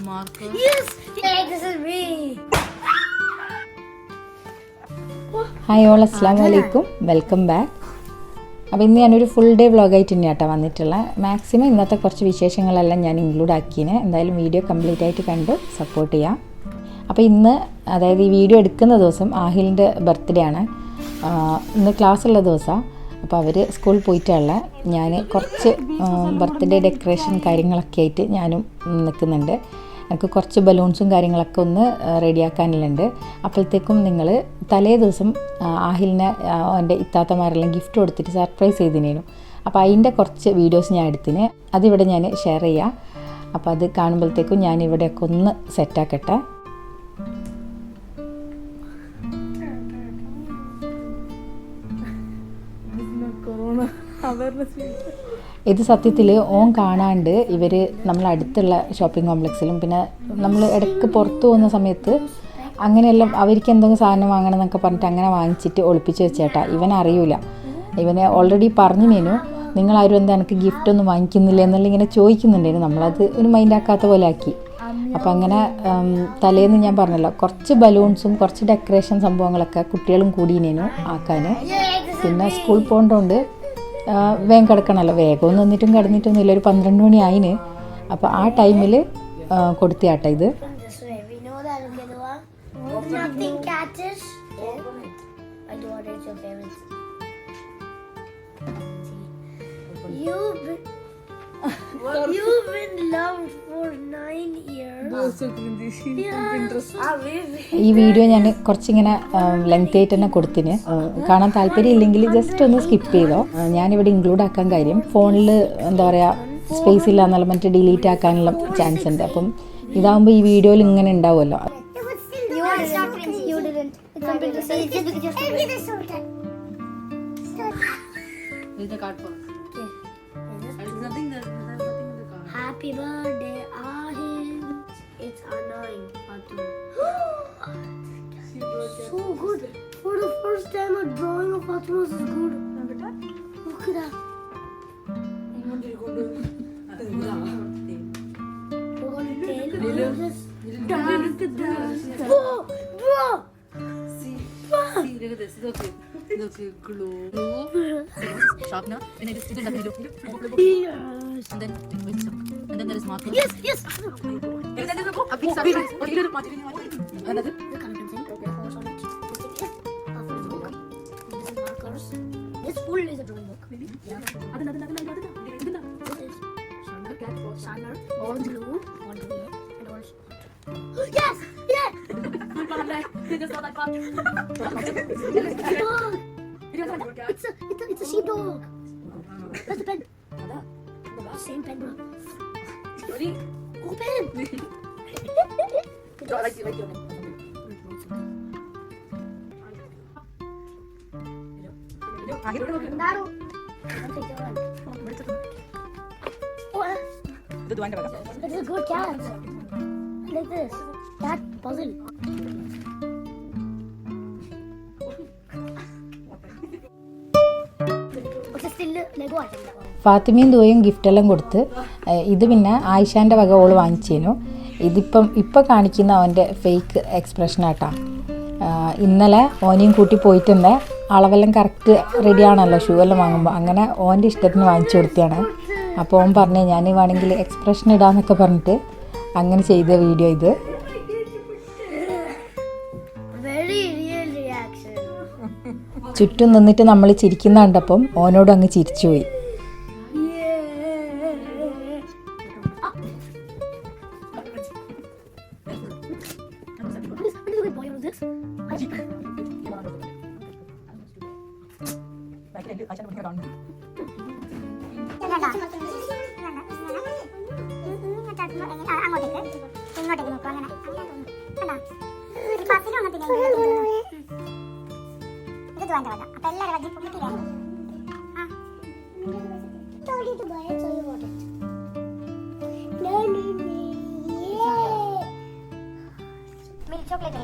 Marker. Yes! Hey, this is me! Hi all, അസ്സലാമു അലൈക്കും, welcome back. അപ്പോൾ ഇന്ന് ഞാനൊരു ഫുൾ ഡേ വ്ളോഗായിട്ട് തന്നെയാട്ടോ വന്നിട്ടുള്ളത്. മാക്സിമം ഇന്നത്തെ കുറച്ച് വിശേഷങ്ങളെല്ലാം ഞാൻ ഇൻക്ലൂഡ് ആക്കിയതിന്. എന്തായാലും വീഡിയോ കംപ്ലീറ്റ് ആയിട്ട് കണ്ട് സപ്പോർട്ട് ചെയ്യാം. അപ്പോൾ ഇന്ന്, അതായത് ഈ വീഡിയോ എടുക്കുന്ന ദിവസം ആഹിലിൻ്റെ ബർത്ത്ഡേ ആണ്. ഇന്ന് ക്ലാസ്സുള്ള ദിവസമാണ്. അപ്പോൾ അവർ സ്കൂളിൽ പോയിട്ടുള്ള ഞാൻ കുറച്ച് ബർത്ത്ഡേ ഡെക്കറേഷൻ കാര്യങ്ങളൊക്കെ ആയിട്ട് ഞാനും നിൽക്കുന്നുണ്ട്. എനിക്ക് കുറച്ച് ബലൂൺസും കാര്യങ്ങളൊക്കെ ഒന്ന് റെഡിയാക്കാനുണ്ട്. അപ്പോഴത്തേക്കും നിങ്ങൾ തലേ ദിവസം ആഹിലിനെ എൻ്റെ ഇത്താത്തമാരെല്ലാം ഗിഫ്റ്റ് കൊടുത്തിട്ട് സർപ്രൈസ് ചെയ്തിനേനു. അപ്പോൾ അതിൻ്റെ കുറച്ച് വീഡിയോസ് ഞാൻ എടുത്തിന്. അതിവിടെ ഞാൻ ഷെയർ ചെയ്യാം. അപ്പോൾ അത് കാണുമ്പോഴത്തേക്കും ഞാൻ ഇവിടെയൊക്കെ ഒന്ന് സെറ്റാക്കട്ടെ. ഇത് സത്യത്തിൽ ഓൻ കാണാണ്ട് ഇവർ നമ്മളടുത്തുള്ള ഷോപ്പിംഗ് കോംപ്ലക്സിലും പിന്നെ നമ്മൾ ഇടയ്ക്ക് പുറത്തു പോകുന്ന സമയത്ത് അങ്ങനെയെല്ലാം അവർക്ക് എന്തെങ്കിലും സാധനം വാങ്ങണം എന്നൊക്കെ പറഞ്ഞിട്ട് അങ്ങനെ വാങ്ങിച്ചിട്ട് ഒളിപ്പിച്ച് വെച്ചേട്ടാ. ഇവനറിയില്ല. ഇവനെ ഓൾറെഡി പറഞ്ഞിനേനു, നിങ്ങളാരും എന്താ എനിക്ക് ഗിഫ്റ്റൊന്നും വാങ്ങിക്കുന്നില്ല എന്നുള്ള ഇങ്ങനെ ചോദിക്കുന്നുണ്ടായിരുന്നു. നമ്മളത് ഒരു മൈൻഡാക്കാത്ത പോലെ ആക്കി. അപ്പോൾ അങ്ങനെ തലേന്ന് ഞാൻ പറഞ്ഞല്ലോ, കുറച്ച് ബലൂൺസും കുറച്ച് ഡെക്കറേഷൻ സംഭവങ്ങളൊക്കെ കുട്ടികളും കൂടിനേനു ആക്കാൻ. പിന്നെ സ്കൂൾ പോകേണ്ടതുകൊണ്ട് വേഗം കിടക്കണമല്ലോ. വേഗം നിന്നിട്ടും കിടന്നിട്ടൊന്നുമില്ല, ഒരു 12 മണി ആയിന്. അപ്പോൾ ആ ടൈമിൽ കൊടുത്തിയാട്ട ഇത്. You've been loved for 9 years. ഈ വീഡിയോ ഞാൻ കുറച്ചിങ്ങനെ ലെങ്ത് ആയിട്ട് തന്നെ കൊടുത്തിന്. കാണാൻ താല്പര്യം ഇല്ലെങ്കിൽ ജസ്റ്റ് ഒന്ന് സ്കിപ്പ് ചെയ്തോ. ഞാനിവിടെ ഇൻക്ലൂഡ് ആക്കാൻ കാര്യം ഫോണിൽ എന്താ പറയുക സ്പേസ് ഇല്ല എന്നുള്ള മറ്റേ ഡിലീറ്റ് ആക്കാനുള്ള ചാൻസ് ഉണ്ട്. അപ്പം ഇതാകുമ്പോൾ ഈ വീഡിയോയിൽ ഇങ്ങനെ ഉണ്ടാവുമല്ലോ. Happy birthday, Ahil. It's annoying, Fatima. So good. For the first time, a drawing of Fatima's is good. Look at that. Whoa, bro. See, look at this. Look, glue. Sharpener. And it is glue. Yes. And then there is marker. Yes, yes. A big surprise. Another. The color pencil. The horse on it. A full book. This is markers. This full is a drawing book. Maybe. Yeah. This is sharpener. All glue. All glue. And all. Yes! Yes! Dog! It's a sheepdog. That's the pen. Same pen, bro. Open! Like your name. Naru. Oh, this is a good cat. Like this. Cat puzzle. Still Lego item. ഫാത്തിമയും ദോയും ഗിഫ്റ്റെല്ലാം കൊടുത്ത്. ഇത് പിന്നെ ആയിഷാൻ്റെ വക ഓള് വാങ്ങിച്ചേനു. ഇപ്പം കാണിക്കുന്ന അവൻ്റെ fake എക്സ്പ്രഷനാട്ടാ. ഇന്നലെ ഓനെയും കൂട്ടി പോയിട്ടുണ്ട്. അളവെല്ലാം കറക്റ്റ് റെഡിയാണല്ലോ ഷൂ എല്ലാം വാങ്ങുമ്പോൾ. അങ്ങനെ ഓൻ്റെ ഇഷ്ടത്തിന് വാങ്ങിച്ചു കൊടുത്തതാണ്. അപ്പോൾ ഓൻ പറഞ്ഞു ഞാൻ വേണമെങ്കിൽ എക്സ്പ്രഷൻ ഇടാന്നൊക്കെ പറഞ്ഞിട്ട് അങ്ങനെ ചെയ്ത വീഡിയോ ഇത്. ചുറ്റും നിന്നിട്ട് നമ്മൾ ചിരിക്കുന്ന കണ്ടപ്പം ഓനോട് അങ്ങ് ചിരിച്ചുപോയി.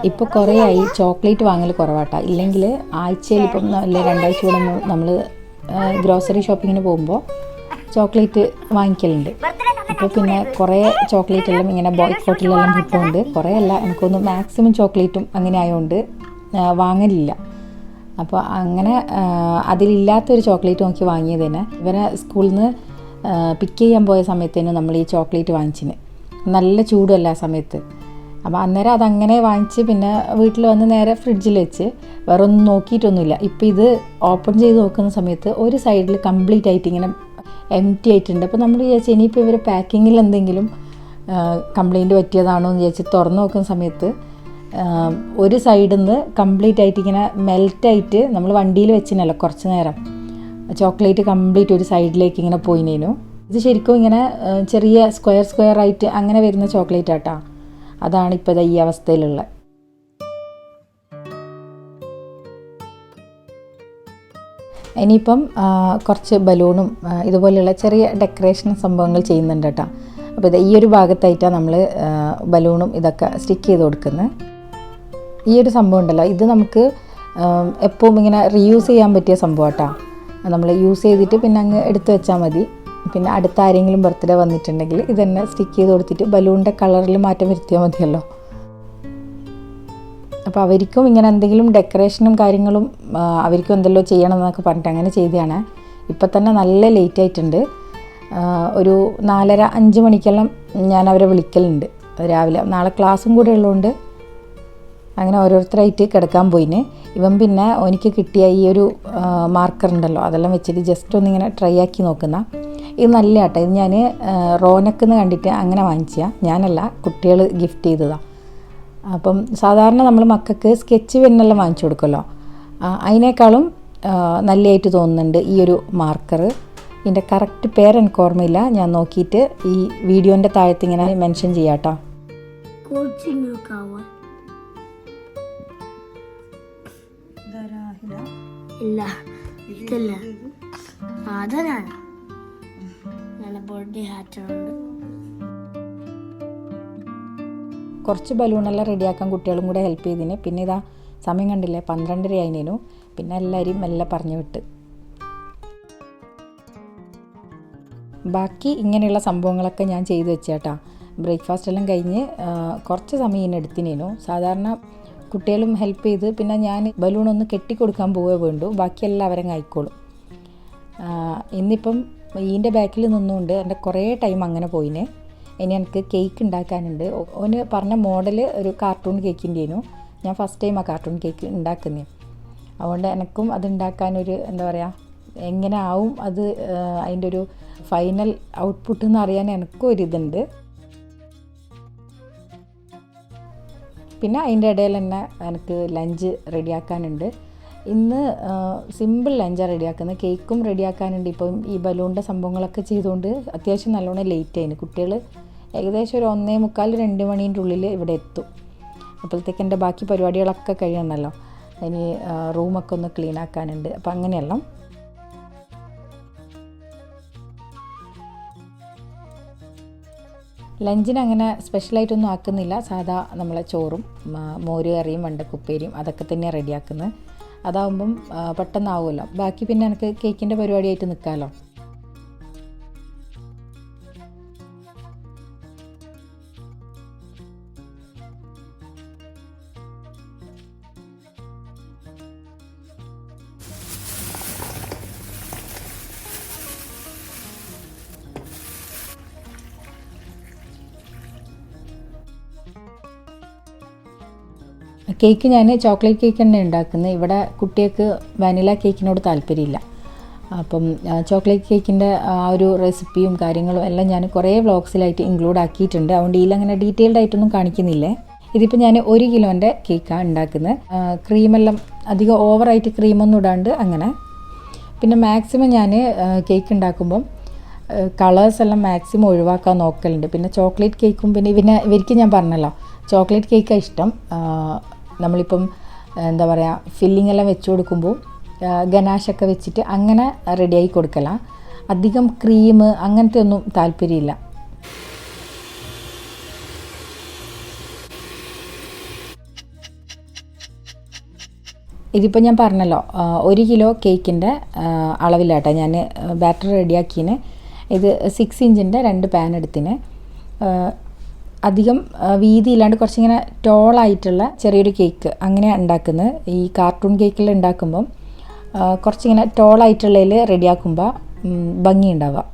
ഇപ്പോൾ കുറേ ആയി ചോക്ലേറ്റ് വാങ്ങൽ കുറവാട്ടാ. ഇല്ലെങ്കിൽ ആഴ്ചയിൽ ഇപ്പം അല്ലെ 2 ആഴ്ച കൂടെ നമ്മൾ ഗ്രോസറി ഷോപ്പിങ്ങിന് പോകുമ്പോൾ ചോക്ലേറ്റ് വാങ്ങിക്കലുണ്ട്. അപ്പോൾ പിന്നെ കുറേ ചോക്ലേറ്റെല്ലാം ഇങ്ങനെ ബോയ്ക്കോട്ടിലെല്ലാം കിട്ടുന്നുണ്ട്. കുറേ അല്ല, എനിക്കൊന്ന് മാക്സിമം ചോക്ലേറ്റും അങ്ങനെ ആയതുകൊണ്ട് വാങ്ങലില്ല. അപ്പോൾ അങ്ങനെ അതിലില്ലാത്തൊരു ചോക്ലേറ്റ് നോക്കി വാങ്ങിയത് തന്നെ. ഇവരെ സ്കൂളിൽ നിന്ന് പിക്ക് ചെയ്യാൻ പോയ സമയത്തേന് നമ്മൾ ഈ ചോക്ലേറ്റ് വാങ്ങിച്ചിന്. നല്ല ചൂടുമല്ല ആ സമയത്ത്. അപ്പോൾ അന്നേരം അതങ്ങനെ വാങ്ങിച്ച് പിന്നെ വീട്ടിൽ വന്ന് നേരെ ഫ്രിഡ്ജിൽ വെച്ച് വേറെ ഒന്നും നോക്കിയിട്ടൊന്നുമില്ല. ഇപ്പോൾ ഇത് ഓപ്പൺ ചെയ്ത് നോക്കുന്ന സമയത്ത് ഒരു സൈഡിൽ കംപ്ലീറ്റ് ആയിട്ട് ഇങ്ങനെ എംറ്റി ആയിട്ടുണ്ട്. അപ്പോൾ നമ്മൾ വിചാരിച്ചു ഇനിയിപ്പോൾ ഇവർ പാക്കിങ്ങിൽ എന്തെങ്കിലും കംപ്ലൈൻറ്റ് പറ്റിയതാണോ എന്ന് വിചാരിച്ച് തുറന്ന് നോക്കുന്ന സമയത്ത് ഒരു സൈഡിൽ നിന്ന് കംപ്ലീറ്റ് ആയിട്ട് ഇങ്ങനെ മെൽറ്റായിട്ട് നമ്മൾ വണ്ടിയിൽ വെച്ചിനല്ലോ കുറച്ച് നേരം, ചോക്ലേറ്റ് കംപ്ലീറ്റ് ഒരു സൈഡിലേക്ക് ഇങ്ങനെ പോയിനേനു. ഇത് ശരിക്കും ഇങ്ങനെ ചെറിയ സ്ക്വയർ ആയിട്ട് അങ്ങനെ വരുന്ന ചോക്ലേറ്റ് ആട്ടാ. അതാണ് ഇപ്പോൾ ഈ അവസ്ഥയിലുള്ള. ഇനിയിപ്പം കുറച്ച് ബലൂണും ഇതുപോലെയുള്ള ചെറിയ ഡെക്കറേഷൻ സംഭവങ്ങൾ ചെയ്യുന്നുണ്ട് കേട്ടോ. അപ്പോൾ ഇത് ഈ ഒരു ഭാഗത്തായിട്ടാണ് നമ്മൾ ബലൂണും ഇതൊക്കെ സ്റ്റിക്ക് ചെയ്ത് കൊടുക്കുന്നത്. ഈ ഒരു സംഭവം ഉണ്ടല്ലോ, ഇത് നമുക്ക് എപ്പോഴും ഇങ്ങനെ റീയൂസ് ചെയ്യാൻ പറ്റിയ സംഭവം കേട്ടോ. നമ്മൾ യൂസ് ചെയ്തിട്ട് പിന്നെ അങ്ങ് എടുത്ത് വെച്ചാൽ മതി. പിന്നെ അടുത്ത ആരെങ്കിലും ബർത്ത്ഡേ വന്നിട്ടുണ്ടെങ്കിൽ ഇതന്നെ സ്റ്റിക്ക് ചെയ്ത് കൊടുത്തിട്ട് ബലൂണിൻ്റെ കളറിൽ മാറ്റം വരുത്തിയാൽ മതിയല്ലോ. അപ്പോൾ അവർക്കും ഇങ്ങനെ എന്തെങ്കിലും ഡെക്കറേഷനും കാര്യങ്ങളും അവർക്കും എന്തെല്ലോ ചെയ്യണം എന്നൊക്കെ പറഞ്ഞിട്ട് അങ്ങനെ ചെയ്തതാണ്. ഇപ്പം തന്നെ നല്ല ലേറ്റ് ആയിട്ടുണ്ട്. ഒരു 4:30-5 മണിക്കെല്ലാം ഞാൻ അവരെ വിളിക്കലുണ്ട് രാവിലെ. നാളെ ക്ലാസ്സും കൂടെ ഉള്ളതുകൊണ്ട് അങ്ങനെ ഓരോരുത്തരായിട്ട് കിടക്കാൻ പോയിന്. ഇവൻ പിന്നെ എനിക്ക് കിട്ടിയ ഈ ഒരു മാർക്കർ ഉണ്ടല്ലോ അതെല്ലാം വെച്ചിട്ട് ജസ്റ്റ് ഒന്നിങ്ങനെ ട്രൈ ആക്കി നോക്കുന്ന. ഇത് നല്ല കേട്ടോ. ഇത് ഞാൻ റോനക്കെന്ന് കണ്ടിട്ട് അങ്ങനെ വാങ്ങിച്ചാൽ, ഞാനല്ല, കുട്ടികൾ ഗിഫ്റ്റ് ചെയ്തതാണ്. അപ്പം സാധാരണ നമ്മൾ മക്കൾക്ക് സ്കെച്ച് പെന്നെല്ലാം വാങ്ങിച്ചു കൊടുക്കുമല്ലോ, അതിനേക്കാളും നല്ലതായിട്ട് തോന്നുന്നുണ്ട് ഈ ഒരു മാർക്കർ. ഇതിൻ്റെ കറക്റ്റ് പേര് എനിക്ക് ഓർമ്മയില്ല, ഞാൻ നോക്കിയിട്ട് ഈ വീഡിയോൻ്റെ താഴത്ത് ഇങ്ങനെ മെൻഷൻ ചെയ്യാം കേട്ടോ. ഇല്ല ഇതല്ല, അതാണ് നല്ല ബർത്ത്ഡേ ഹാറ്റ് ഉണ്ട്. കുറച്ച് ബലൂണെല്ലാം റെഡിയാക്കാൻ കുട്ടികളും കൂടെ ഹെൽപ്പ് ചെയ്തിന്. പിന്നെ ഇതാ സമയം കണ്ടില്ലേ, 12:30 ആയിനു. പിന്നെ എല്ലാവരും മെല്ലെ പറഞ്ഞു വിട്ട്. ബാക്കി ഇങ്ങനെയുള്ള സംഭവങ്ങളൊക്കെ ഞാൻ ചെയ്തു വെച്ചേട്ടാ. ബ്രേക്ക്ഫാസ്റ്റ് എല്ലാം കഴിഞ്ഞ് കുറച്ച് സമയം ഇതിന് എടുത്തിനേനു. സാധാരണ കുട്ടികളും ഹെൽപ്പ് ചെയ്ത് പിന്നെ ഞാൻ ബലൂണൊന്ന് കെട്ടിക്കൊടുക്കാൻ പോവേ വേണ്ടു, ബാക്കിയെല്ലാം അവരങ്ങ് ആയിക്കോളും. ഇന്നിപ്പം ഇതിൻ്റെ ബാക്കിൽ നിന്നുകൊണ്ട് എൻ്റെ കുറേ ടൈം അങ്ങനെ പോയിന്. ഇനി എനിക്ക് കേക്ക് ഉണ്ടാക്കാനുണ്ട്. ഓന് പറഞ്ഞ മോഡൽ ഒരു കാർട്ടൂൺ കേക്കിൻ്റെനു. ഞാൻ ഫസ്റ്റ് ടൈം ആ കാർട്ടൂൺ കേക്ക് ഉണ്ടാക്കുന്നത്. അതുകൊണ്ട് എനിക്കും അത് ഉണ്ടാക്കാനൊരു എന്താ പറയുക, എങ്ങനെ ആവും അത് അതിൻ്റെ ഒരു ഫൈനൽ ഔട്ട്പുട്ട് എന്ന് അറിയാൻ എനിക്കും ഒരിതുണ്ട്. പിന്നെ അതിൻ്റെ ഇടയിൽ തന്നെ എനിക്ക് ലഞ്ച് റെഡിയാക്കാനുണ്ട്. ഇന്ന് സിമ്പിൾ ലഞ്ചാണ് റെഡിയാക്കുന്നത്. കേക്കും റെഡിയാക്കാനുണ്ട്. ഇപ്പം ഈ ബലൂണിൻ്റെ സംഭവങ്ങളൊക്കെ ചെയ്തുകൊണ്ട് അത്യാവശ്യം നല്ലോണം ലേറ്റ് ആയിന്. കുട്ടികൾ ഏകദേശം ഒരു 1:45-2 മണീൻ്റെ ഉള്ളിൽ ഇവിടെ എത്തും. അപ്പോഴത്തേക്ക് എൻ്റെ ബാക്കി പരിപാടികളൊക്കെ കഴിയണമല്ലോ. ഇനി റൂമൊക്കെ ഒന്ന് ക്ലീൻ ആക്കാനുണ്ട്. അപ്പം അങ്ങനെയെല്ലാം ലഞ്ചിന് അങ്ങനെ സ്പെഷ്യലായിട്ടൊന്നും ആക്കുന്നില്ല. സാധാ നമ്മളെ ചോറും മോര് കറിയും വെണ്ടക്കുപ്പേരിയും അതൊക്കെ തന്നെയാണ് റെഡിയാക്കുന്നത്. അതാവുമ്പം പെട്ടെന്നാവുമല്ലോ. ബാക്കി പിന്നെ എനിക്ക് കേക്കിൻ്റെ പരിപാടിയായിട്ട് നിൽക്കാമല്ലോ. കേക്ക് ഞാൻ ചോക്ലേറ്റ് കേക്ക് തന്നെ ഉണ്ടാക്കുന്നത്. ഇവിടെ കുട്ടികൾക്ക് വാനില കേക്കിനോട് താല്പര്യമില്ല. അപ്പം ചോക്ലേറ്റ് കേക്കിൻ്റെ ആ ഒരു റെസിപ്പിയും കാര്യങ്ങളും എല്ലാം ഞാൻ കുറേ വ്ളോഗ്സിലായിട്ട് ഇൻക്ലൂഡ് ആക്കിയിട്ടുണ്ട്. അതുകൊണ്ട് ഇതിലങ്ങനെ ഡീറ്റെയിൽഡ് ആയിട്ടൊന്നും കാണിക്കുന്നില്ലേ. ഇതിപ്പോൾ ഞാൻ 1 കിലോൻ്റെ കേക്കാണ് ഉണ്ടാക്കുന്നത്. ക്രീമെല്ലാം അധികം ഓവറായിട്ട് ക്രീമൊന്നും ഇടാണ്ട് അങ്ങനെ. പിന്നെ മാക്സിമം ഞാൻ കേക്ക് ഉണ്ടാക്കുമ്പം കളേഴ്സ് എല്ലാം മാക്സിമം ഒഴിവാക്കാൻ നോക്കലുണ്ട്. പിന്നെ ചോക്ലേറ്റ് കേക്കും പിന്നെ ഇവർക്ക് ഞാൻ പറഞ്ഞല്ലോ ചോക്ലേറ്റ് കേക്കാണ് ഇഷ്ടം. നമ്മളിപ്പം എന്താ പറയുക, ഫില്ലിംഗ് എല്ലാം വെച്ച് കൊടുക്കുമ്പോൾ ഗനാഷൊക്കെ വെച്ചിട്ട് അങ്ങനെ റെഡിയാക്കി കൊടുക്കല. അധികം ക്രീം അങ്ങനത്തെ ഒന്നും താല്പര്യമില്ല. ഇതിപ്പോൾ ഞാൻ പറഞ്ഞല്ലോ 1 കിലോ കേക്കിൻ്റെ അളവിലാട്ടോ ഞാൻ ബാറ്റർ റെഡിയാക്കിന്. ഇത് 6 ഇഞ്ചിൻ്റെ 2 പാൻ എടുത്തിന്. അധികം വീതിയില്ലാണ്ട് കുറച്ചിങ്ങനെ ടോളായിട്ടുള്ള ചെറിയൊരു കേക്ക് അങ്ങനെയാണ് ഉണ്ടാക്കുന്നത്. ഈ കാർട്ടൂൺ കേക്കിൽ ഉണ്ടാക്കുമ്പം കുറച്ചിങ്ങനെ ടോളായിട്ടുള്ളതിൽ റെഡിയാക്കുമ്പോൾ ഭംഗി ഉണ്ടാവുക.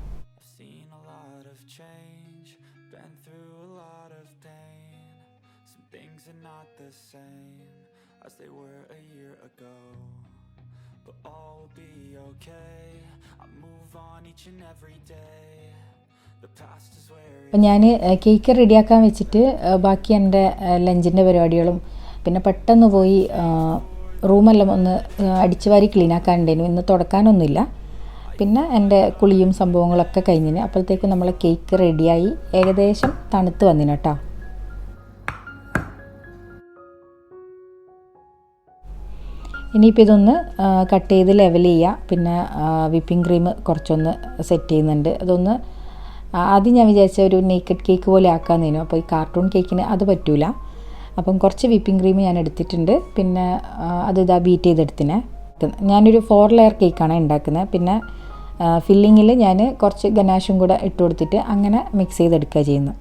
അപ്പം ഞാൻ കേക്ക് റെഡിയാക്കാൻ വെച്ചിട്ട് ബാക്കി എൻ്റെ ലഞ്ചിൻ്റെ പരിപാടികളും പിന്നെ പെട്ടെന്ന് പോയി റൂമെല്ലാം ഒന്ന് അടിച്ചു വാരി ക്ലീനാക്കാനുണ്ടായിരുന്നു. ഇന്ന് തുടക്കാനൊന്നുമില്ല. പിന്നെ എൻ്റെ കുളിയും സംഭവങ്ങളൊക്കെ കഴിഞ്ഞിന്. അപ്പോഴത്തേക്കും നമ്മൾ കേക്ക് റെഡിയായി ഏകദേശം തണുത്ത് വന്നിന് കേട്ടോ. ഇനിയിപ്പോൾ ഇതൊന്ന് കട്ട് ചെയ്ത് ലെവൽ ചെയ്യുക. പിന്നെ വിപ്പിംഗ് ക്രീം കുറച്ചൊന്ന് സെറ്റ് ചെയ്യുന്നുണ്ട്. അതൊന്ന് ആദ്യം ഞാൻ വിചാരിച്ച ഒരു നേക്കഡ് കേക്ക് പോലെ ആക്കാമെന്നേനു. അപ്പോൾ ഈ കാർട്ടൂൺ കേക്കിന് അത് പറ്റൂല. അപ്പം കുറച്ച് വിപ്പിംഗ് ക്രീം ഞാൻ എടുത്തിട്ടുണ്ട്. പിന്നെ അത് ബീറ്റ് ചെയ്തെടുത്തിനെ. ഞാനൊരു 4 ലെയർ കേക്കാണ് ഉണ്ടാക്കുന്നത്. പിന്നെ ഫില്ലിങ്ങിൽ ഞാൻ കുറച്ച് ഗനാഷും കൂടെ ഇട്ട് കൊടുത്തിട്ട് അങ്ങനെ മിക്സ് ചെയ്തെടുക്കുക ചെയ്യുന്നത്.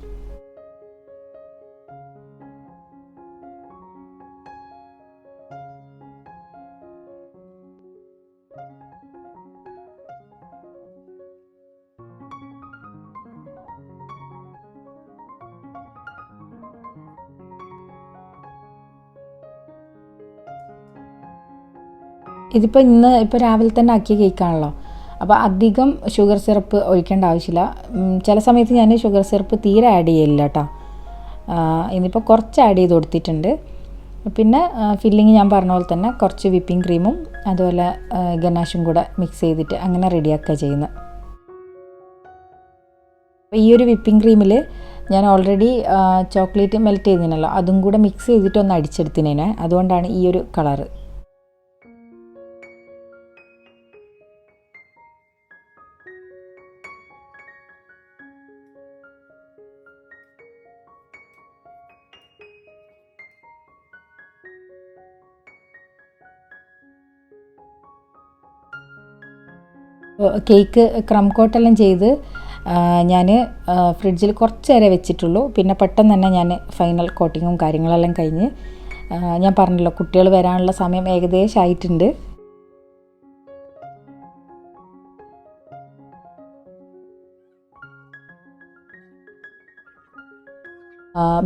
ഇപ്പോൾ രാവിലെ തന്നെ ആക്കിയ കേക്കാണല്ലോ. അപ്പോൾ അധികം ഷുഗർ സിറപ്പ് ഒഴിക്കേണ്ട ആവശ്യമില്ല. ചില സമയത്ത് ഞാൻ ഷുഗർ സിറപ്പ് തീരെ ആഡ് ചെയ്യില്ല കേട്ടോ. ഇന്നിപ്പോൾ കുറച്ച് ആഡ് ചെയ്ത് കൊടുത്തിട്ടുണ്ട്. പിന്നെ ഫില്ലിങ് ഞാൻ പറഞ്ഞ പോലെ തന്നെ കുറച്ച് വിപ്പിംഗ് ക്രീമും അതുപോലെ ഗനാഷും കൂടെ മിക്സ് ചെയ്തിട്ട് അങ്ങനെ റെഡിയാക്കുക ചെയ്യുന്നത്. അപ്പോൾ ഈ ഒരു വിപ്പിംഗ് ക്രീമിൽ ഞാൻ ഓൾറെഡി ചോക്ലേറ്റ് മെൽറ്റ് ചെയ്തിരുന്നല്ലോ, അതും കൂടെ മിക്സ് ചെയ്തിട്ടൊന്ന് അടിച്ചെടുത്തിനേനെ. അതുകൊണ്ടാണ് ഈ ഒരു കളറ്. കേക്ക് ക്രം കോട്ടെല്ലാം ചെയ്ത് ഞാൻ ഫ്രിഡ്ജിൽ കുറച്ച് നേരം വെച്ചിട്ടുള്ളൂ. പിന്നെ പെട്ടെന്ന് തന്നെ ഞാൻ ഫൈനൽ കോട്ടിങ്ങും കാര്യങ്ങളെല്ലാം കഴിഞ്ഞ് ഞാൻ പറഞ്ഞല്ലോ കുട്ടികൾ വരാനുള്ള സമയം ഏകദേശം ആയിട്ടുണ്ട്.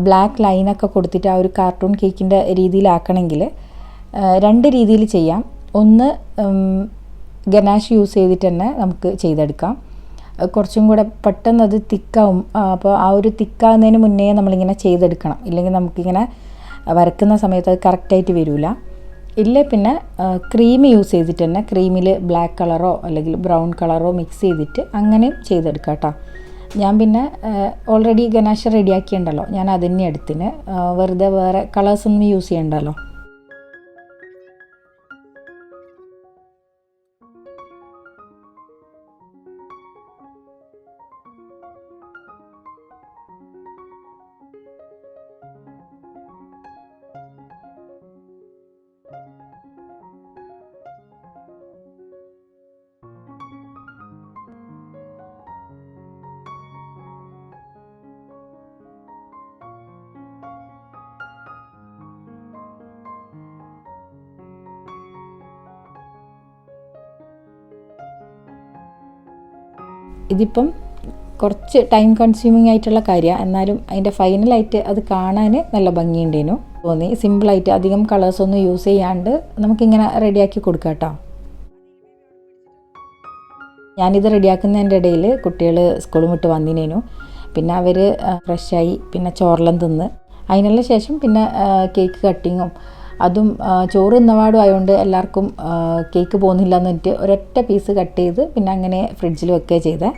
ബ്ലാക്ക് ലൈനൊക്കെ കൊടുത്തിട്ട് ആ ഒരു കാർട്ടൂൺ കേക്കിൻ്റെ രീതിയിലാക്കണമെങ്കിൽ 2 രീതിയിൽ ചെയ്യാം. ഒന്ന് ഗനാഷ് യൂസ് ചെയ്തിട്ട് തന്നെ നമുക്ക് ചെയ്തെടുക്കാം. കുറച്ചും കൂടെ പെട്ടെന്ന് അത് തിക്കാവും. അപ്പോൾ ആ ഒരു തിക്കാവുന്നതിന് മുന്നേ നമ്മളിങ്ങനെ ചെയ്തെടുക്കണം. ഇല്ലെങ്കിൽ നമുക്കിങ്ങനെ വരക്കുന്ന സമയത്ത് അത് കറക്റ്റായിട്ട് വരില്ല. ഇല്ല പിന്നെ ക്രീം യൂസ് ചെയ്തിട്ട് തന്നെ ക്രീമിൽ ബ്ലാക്ക് കളറോ അല്ലെങ്കിൽ ബ്രൗൺ കളറോ മിക്സ് ചെയ്തിട്ട് അങ്ങനെയും ചെയ്തെടുക്കാം കേട്ടോ. ഞാൻ പിന്നെ ഓൾറെഡി ഗനാഷ് റെഡിയാക്കിയിട്ടുണ്ടല്ലോ, ഞാൻ അതുതന്നെ എടുത്തിന്. വെറുതെ വേറെ കളേഴ്സൊന്നും യൂസ് ചെയ്യണ്ടല്ലോ. ഇതിപ്പം കുറച്ച് ടൈം കൺസ്യൂമിങ് ആയിട്ടുള്ള കാര്യമാണ്. എന്നാലും അതിൻ്റെ ഫൈനലായിട്ട് അത് കാണാൻ നല്ല ഭംഗിയുണ്ടേനു തോന്നി. സിമ്പിളായിട്ട് അധികം കളേഴ്സൊന്നും യൂസ് ചെയ്യാണ്ട് നമുക്കിങ്ങനെ റെഡിയാക്കി കൊടുക്കാം കേട്ടോ. ഞാനിത് റെഡിയാക്കുന്നതിൻ്റെ ഇടയിൽ കുട്ടികൾ സ്കൂളും വിട്ട് വന്നിനേനു. പിന്നെ അവർ ഫ്രഷായി പിന്നെ ചോറെല്ലാം തിന്ന് അതിനുള്ള ശേഷം പിന്നെ കേക്ക് കട്ടിങ്ങും അതും ചോറ് തിന്നപാടും ആയതുകൊണ്ട് എല്ലാവർക്കും കേക്ക് പോകുന്നില്ല എന്ന് പറഞ്ഞിട്ട് ഒരൊറ്റ പീസ് കട്ട് ചെയ്ത് പിന്നെ അങ്ങനെ ഫ്രിഡ്ജിൽ വെക്കുക ചെയ്തേ.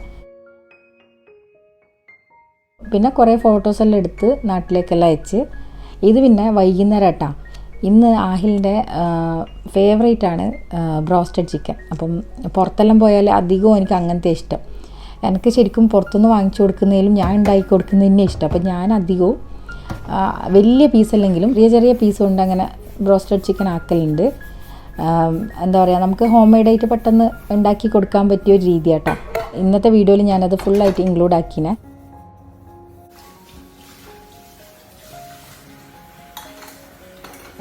പിന്നെ കുറേ ഫോട്ടോസെല്ലാം എടുത്ത് നാട്ടിലേക്കെല്ലാം അയച്ച്. ഇത് പിന്നെ വൈകുന്നേരം കേട്ടോ. ഇന്ന് ആഹിലിൻ്റെ ഫേവറേറ്റാണ് ബ്രോസ്റ്റഡ് ചിക്കൻ. അപ്പം പുറത്തെല്ലാം പോയാൽ അധികവും എനിക്ക് അങ്ങനത്തെ ഇഷ്ടം. എനിക്ക് ശരിക്കും പുറത്തുനിന്ന് വാങ്ങിച്ചു കൊടുക്കുന്നതിലും ഞാൻ ഉണ്ടാക്കി കൊടുക്കുന്നതിനെ ഇഷ്ടം. അപ്പം ഞാൻ അധികവും വലിയ പീസല്ലെങ്കിലും ചെറിയ പീസ് കൊണ്ട് അങ്ങനെ ബ്രോസ്റ്റഡ് ചിക്കൻ ആക്കലുണ്ട്. എന്താ പറയുക, നമുക്ക് ഹോം മെയ്ഡായിട്ട് പെട്ടെന്ന് ഉണ്ടാക്കി കൊടുക്കാൻ പറ്റിയൊരു രീതി കേട്ടോ. ഇന്നത്തെ വീഡിയോയിൽ ഞാനത് ഫുള്ളായിട്ട് ഇൻക്ലൂഡ് ആക്കിനെ.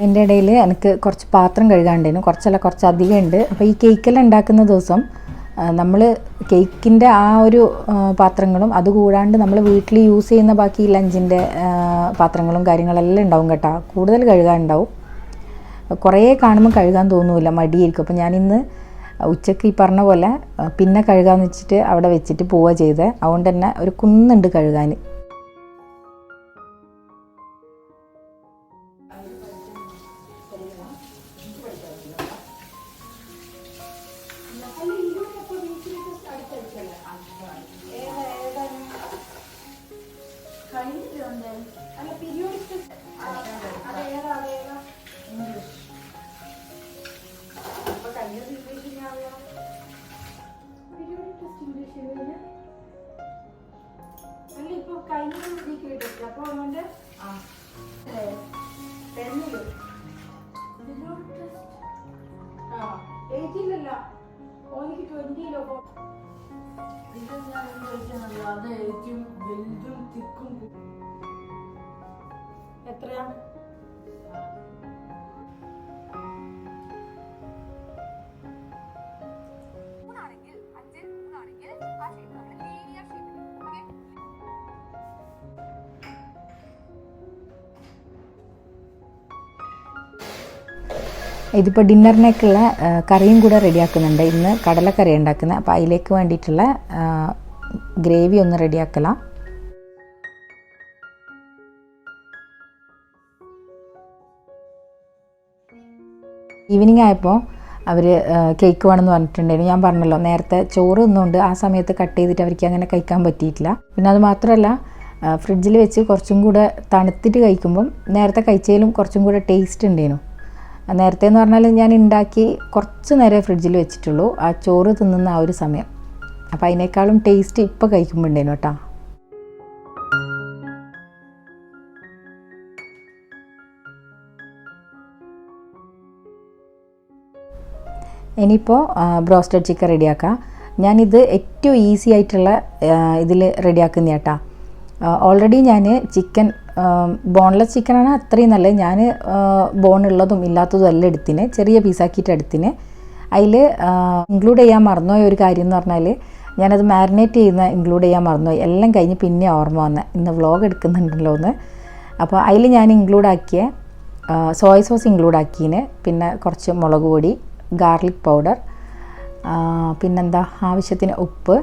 എൻ്റെ ഇടയിൽ എനിക്ക് കുറച്ച് പാത്രം കഴുകാണ്ടായിരുന്നു, കുറച്ച് അധികം ഉണ്ട്. അപ്പോൾ ഈ കേക്കെല്ലാം ഉണ്ടാക്കുന്ന ദിവസം നമ്മൾ കേക്കിൻ്റെ ആ ഒരു പാത്രങ്ങളും അതുകൂടാണ്ട് നമ്മൾ വീട്ടിൽ യൂസ് ചെയ്യുന്ന ബാക്കി ലഞ്ചിൻ്റെ പാത്രങ്ങളും കാര്യങ്ങളെല്ലാം ഉണ്ടാവും കേട്ടോ. കൂടുതൽ കഴുകാനുണ്ടാവും. കുറേ കാണുമ്പോൾ കഴുകാൻ തോന്നില്ല, മടിയായിരിക്കും. അപ്പോൾ ഞാനിന്ന് ഉച്ചയ്ക്ക് ഈ പറഞ്ഞ പോലെ പിന്നെ കഴുകാമെന്ന് വെച്ചിട്ട് അവിടെ വെച്ചിട്ട് പോവുക ചെയ്തത്. അതുകൊണ്ട് തന്നെ ഒരു കുന്നുണ്ട് കഴുകാൻ. എത്രയാ? ഇതിപ്പോൾ ഡിന്നറിനേക്കുള്ള കറിയും കൂടെ റെഡിയാക്കുന്നുണ്ട്. ഇന്ന് കടലക്കറി ഉണ്ടാക്കുന്നത്. അപ്പോൾ അതിലേക്ക് വേണ്ടിയിട്ടുള്ള ഗ്രേവി ഒന്ന് റെഡിയാക്കലാം. ഈവനിങ് ആയപ്പോൾ അവർ കേക്ക് വേണമെന്ന് പറഞ്ഞിട്ടുണ്ടായിരുന്നു. ഞാൻ പറഞ്ഞല്ലോ നേരത്തെ ചോറ് തിന്നുകൊണ്ട് ആ സമയത്ത് കട്ട് ചെയ്തിട്ട് അവർക്ക് അങ്ങനെ കഴിക്കാൻ പറ്റിയിട്ടില്ല. പിന്നെ അത് മാത്രമല്ല ഫ്രിഡ്ജിൽ വെച്ച് കുറച്ചും കൂടെ തണുത്തിട്ട് കഴിക്കുമ്പം നേരത്തെ കഴിച്ചതിലും കുറച്ചും കൂടെ ടേസ്റ്റ് ഉണ്ടായിരുന്നു. നേരത്തെ എന്ന് പറഞ്ഞാൽ ഞാൻ ഉണ്ടാക്കി കുറച്ച് നേരം ഫ്രിഡ്ജിൽ വെച്ചിട്ടുള്ളൂ, ആ ചോറ് തിന്നുന്ന ആ ഒരു സമയം. അപ്പോൾ അതിനേക്കാളും ടേസ്റ്റ് ഇപ്പോൾ കഴിക്കുമ്പോൾ ഉണ്ടായിരുന്നു കേട്ടോ. ഇനിയിപ്പോൾ ബ്രോസ്റ്റഡ് ചിക്കൻ റെഡിയാക്കാം. ഞാനിത് ഏറ്റവും ഈസി ആയിട്ടുള്ള ഇതിൽ റെഡിയാക്കുന്ന കേട്ടോ. ഓൾറെഡി ഞാൻ ചിക്കൻ ബോൺലെസ് ചിക്കനാണ് അത്രയും നല്ലത്. ഞാൻ ബോണുള്ളതും ഇല്ലാത്തതും എല്ലാം എടുത്തിന്, ചെറിയ പീസാക്കിയിട്ട് എടുത്തിന്. അതിൽ ഇൻക്ലൂഡ് ചെയ്യാൻ മറന്നുപോയ ഒരു കാര്യം എന്ന് പറഞ്ഞാൽ ഞാനത് മാരിനേറ്റ് ചെയ്യുന്ന ഇൻക്ലൂഡ് ചെയ്യാൻ മറന്നുപോയി. എല്ലാം കഴിഞ്ഞ് പിന്നെ ഓർമ്മ വന്നത് ഇന്ന് വ്ളോഗ് എടുക്കുന്നുണ്ടല്ലോ എന്ന്. അപ്പോൾ അതിൽ ഞാൻ ഇൻക്ലൂഡ് ആക്കിയ സോയ സോസ് ഇൻക്ലൂഡ് ആക്കിയതിന്, പിന്നെ കുറച്ച് മുളക് പൊടി, ഗാർലിക് പൗഡർ, പിന്നെന്താ ആവശ്യത്തിന് ഉപ്പ്,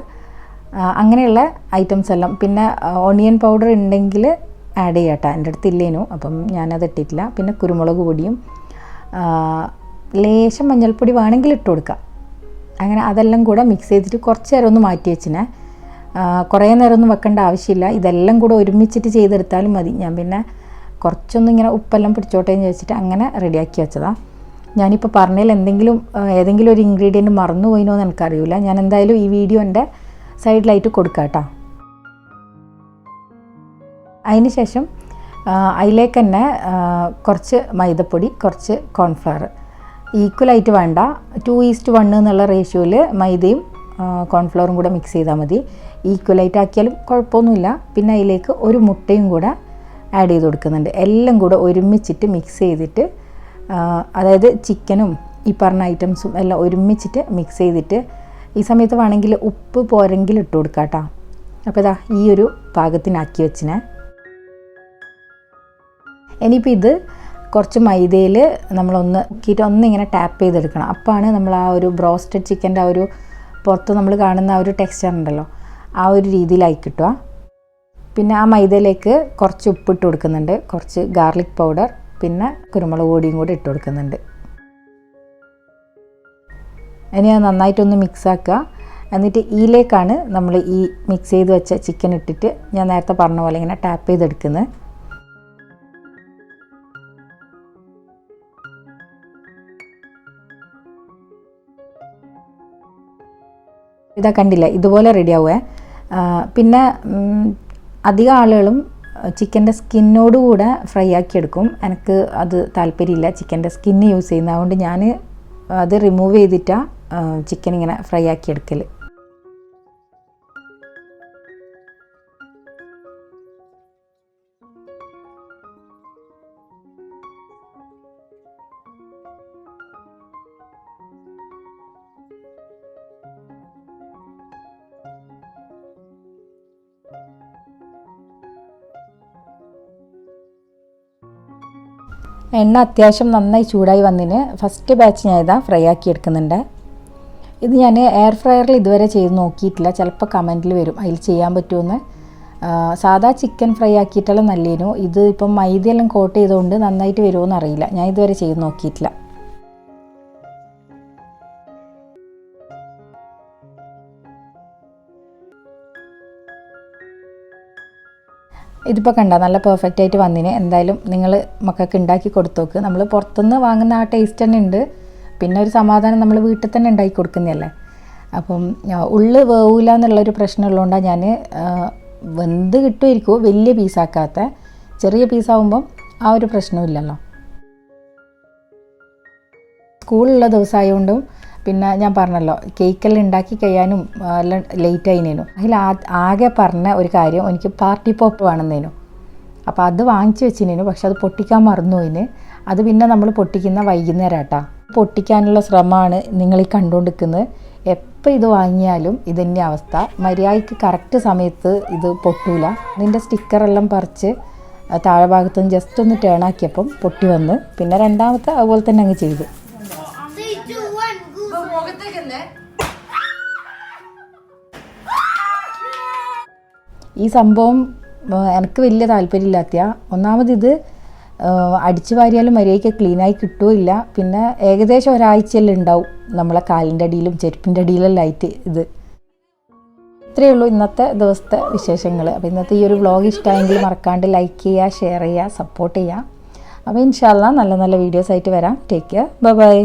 അങ്ങനെയുള്ള ഐറ്റംസ് എല്ലാം. പിന്നെ ഓണിയൻ പൗഡർ ഉണ്ടെങ്കിൽ ആഡ് ചെയ്യാട്ടോ, എൻ്റെ അടുത്ത് ഇല്ലേനു, അപ്പം ഞാനത് ഇട്ടിട്ടില്ല. പിന്നെ കുരുമുളക് പൊടിയും ലേശം മഞ്ഞൾപ്പൊടി വേണമെങ്കിൽ ഇട്ട് കൊടുക്കാം. അങ്ങനെ അതെല്ലാം കൂടെ മിക്സ് ചെയ്തിട്ട് കുറച്ച് നേരം ഒന്ന് മാറ്റി വെച്ചിനെ. കുറേ നേരം ഒന്നും വെക്കേണ്ട ആവശ്യമില്ല, ഇതെല്ലാം കൂടെ ഒരുമിച്ചിട്ട് ചെയ്തെടുത്താലും മതി. ഞാൻ പിന്നെ കുറച്ചൊന്നും ഇങ്ങനെ ഉപ്പെല്ലാം പിടിച്ചോട്ടെ എന്ന് വെച്ചിട്ട് അങ്ങനെ റെഡിയാക്കി വെച്ചതാണ്. ഞാനിപ്പോൾ പറഞ്ഞതിൽ ഏതെങ്കിലും ഒരു ഇൻഗ്രീഡിയൻറ്റ് മറന്നു പോയിനോ എന്ന് എനിക്കറിയില്ല. ഞാൻ എന്തായാലും ഈ വീഡിയോ എൻ്റെ സൈഡിലായിട്ട് കൊടുക്കാം കേട്ടോ. അതിന് ശേഷം അതിലേക്ക് തന്നെ കുറച്ച് മൈദപ്പൊടി, കുറച്ച് കോൺഫ്ലവർ, ഈക്വലായിട്ട് വേണ്ട, 2:1 എന്നുള്ള റേഷ്യോയിൽ മൈദയും കോൺഫ്ലവറും കൂടെ മിക്സ് ചെയ്താൽ മതി. ഈക്വലായിട്ട് ആക്കിയാലും കുഴപ്പമൊന്നുമില്ല. പിന്നെ അതിലേക്ക് ഒരു മുട്ടയും കൂടെ ആഡ് ചെയ്ത് കൊടുക്കുന്നുണ്ട്. എല്ലാം കൂടെ ഒരുമിച്ചിട്ട് മിക്സ് ചെയ്തിട്ട്, അതായത് ചിക്കനും ഈ പറഞ്ഞ ഐറ്റംസും എല്ലാം ഒരുമിച്ചിട്ട് മിക്സ് ചെയ്തിട്ട്, ഈ സമയത്ത് വേണമെങ്കിൽ ഉപ്പ് പോരെങ്കിൽ ഇട്ട് കൊടുക്കാം കേട്ടോ. അപ്പോൾ ഇതാ ഈ ഒരു പാകത്തിനാക്കി വെച്ചിനെ. ഇനിയിപ്പോൾ ഇത് കുറച്ച് മൈദയിൽ നമ്മളൊന്ന് ഒന്നിങ്ങനെ ടാപ്പ് ചെയ്തെടുക്കണം. അപ്പോഴാണ് നമ്മൾ ആ ഒരു ബ്രോസ്റ്റഡ് ചിക്കൻ്റെ ആ ഒരു പുറത്ത് നമ്മൾ കാണുന്ന ആ ഒരു ടെക്സ്ചർ ഉണ്ടല്ലോ, ആ ഒരു രീതിയിലായി കിട്ടുക. പിന്നെ ആ മൈദയിലേക്ക് കുറച്ച് ഉപ്പിട്ട് കൊടുക്കുന്നുണ്ട്, കുറച്ച് ഗാർലിക് പൗഡർ, പിന്നെ കുരുമുളക് പൊടിയും കൂടി ഇട്ട് കൊടുക്കുന്നുണ്ട്. ഇനി അത് നന്നായിട്ടൊന്ന് മിക്സാക്കുക. എന്നിട്ട് ഇതിലേക്കാണ് നമ്മൾ ഈ മിക്സ് ചെയ്ത് വെച്ച ചിക്കൻ ഇട്ടിട്ട് ഞാൻ നേരത്തെ പറഞ്ഞ പോലെ ഇങ്ങനെ ടാപ്പ് ചെയ്തെടുക്കുന്നത്. ഇതാ കണ്ടില്ല, ഇതുപോലെ റെഡിയാവുക. പിന്നെ അധികം ആളുകളും ചിക്കൻ്റെ സ്കിന്നോടുകൂടെ ഫ്രൈ ആക്കിയെടുക്കും. എനിക്ക് അത് താല്പര്യമില്ല ചിക്കൻ്റെ സ്കിന്ന് യൂസ് ചെയ്യുന്നത്. അതുകൊണ്ട് ഞാൻ അത് റിമൂവ് ചെയ്തിട്ടാണ് ചിക്കൻ ഇങ്ങനെ ഫ്രൈ ആക്കിയെടുക്കൽ. എണ്ണ അത്യാവശ്യം നന്നായി ചൂടായി വന്നതിന് ഫസ്റ്റ് ബാച്ച് ഞാൻ ഇതാ ഫ്രൈ ആക്കി എടുക്കുന്നുണ്ട്. ഇത് ഞാൻ എയർ ഫ്രയറിൽ ഇതുവരെ ചെയ്ത് നോക്കിയിട്ടില്ല, ചിലപ്പോൾ കമൻറ്റിൽ വരും അതിൽ ചെയ്യാൻ പറ്റുമെന്ന്. സാധാ ചിക്കൻ ഫ്രൈ ആക്കിയിട്ടെല്ലാം നല്ലേനു. ഇത് ഇപ്പം മൈദയെല്ലാം കോട്ട് ചെയ്തുകൊണ്ട് നന്നായിട്ട് വരുമോയെന്ന് അറിയില്ല, ഞാൻ ഇതുവരെ ചെയ്ത് നോക്കിയിട്ടില്ല. ഇതിപ്പോൾ കണ്ട നല്ല പെർഫെക്റ്റ് ആയിട്ട് വന്നിന്. എന്തായാലും നിങ്ങൾ മക്കൾക്ക് ഉണ്ടാക്കി കൊടുത്തു നോക്ക്. നമ്മൾ പുറത്തുനിന്ന് വാങ്ങുന്ന ആ ടേസ്റ്റ് തന്നെ ഉണ്ട്, പിന്നെ ഒരു സമാധാനം നമ്മൾ വീട്ടിൽ തന്നെ ഉണ്ടാക്കി കൊടുക്കുന്നതല്ലേ. അപ്പം ഉള്ളു വേവില്ല എന്നുള്ളൊരു പ്രശ്നമുള്ളതുകൊണ്ടാണ് ഞാൻ വെന്ത് കിട്ടുമായിരിക്കും വലിയ പീസാക്കാത്ത. ചെറിയ പീസാവുമ്പം ആ ഒരു പ്രശ്നമില്ലല്ലോ. സ്കൂളുള്ള ദിവസമായതുകൊണ്ടും പിന്നെ ഞാൻ പറഞ്ഞല്ലോ കേക്കെല്ലാം ഉണ്ടാക്കി കഴിയാനും എല്ലാം ലേറ്റ് ആയിനേനു. അതിൽ ആകെ പറഞ്ഞ ഒരു കാര്യം എനിക്ക് പാർട്ടി പോപ്പ് വേണമെന്നേനു. അപ്പോൾ അത് വാങ്ങിച്ചു വെച്ചിനേനു, പക്ഷെ അത് പൊട്ടിക്കാൻ മറന്നുപോയിന്. അത് പിന്നെ നമ്മൾ പൊട്ടിക്കുന്ന വൈകുന്നേരം കേട്ടോ. പൊട്ടിക്കാനുള്ള ശ്രമമാണ് നിങ്ങൾ ഈ കണ്ടുകൊണ്ടിരിക്കുന്നത്. എപ്പോൾ ഇത് വാങ്ങിയാലും ഇതന്നെ അവസ്ഥ. മര്യാദയ്ക്ക് കറക്റ്റ് സമയത്ത് ഇത് പൊട്ടൂല. ഇതിൻ്റെ സ്റ്റിക്കറെല്ലാം പറിച്ച് താഴെ ഭാഗത്തുനിന്ന് ജസ്റ്റ് ഒന്ന് ടേൺ ആക്കിയപ്പം പൊട്ടി വന്ന്, പിന്നെ രണ്ടാമത്തെ അതുപോലെ തന്നെ അങ്ങ് ചെയ്തു. ഈ സംഭവം എനിക്ക് വലിയ താല്പര്യമില്ലാത്ത. ഒന്നാമത് ഇത് അടിച്ചു വാരിയാലും മര്യാദയ്ക്ക് ക്ലീനായി കിട്ടുകയില്ല. പിന്നെ ഏകദേശം ഒരാഴ്ചയെല്ലാം ഉണ്ടാവും നമ്മളെ കാലിൻ്റെ അടിയിലും ചെരുപ്പിൻ്റെ അടിയിലെല്ലാം ആയിട്ട് ഇത്. ഇത്രയേ ഉള്ളൂ ഇന്നത്തെ ദിവസത്തെ വിശേഷങ്ങൾ. അപ്പോൾ ഇന്നത്തെ ഈ ഒരു വ്ളോഗ് ഇഷ്ടമായെങ്കിൽ മറക്കാണ്ട് ലൈക്ക് ചെയ്യുക, ഷെയർ ചെയ്യുക, സപ്പോർട്ട് ചെയ്യുക. അപ്പോൾ ഇൻഷാ അല്ലാഹ് നല്ല നല്ല വീഡിയോസ് ആയിട്ട് വരാം. Take care, bye bye.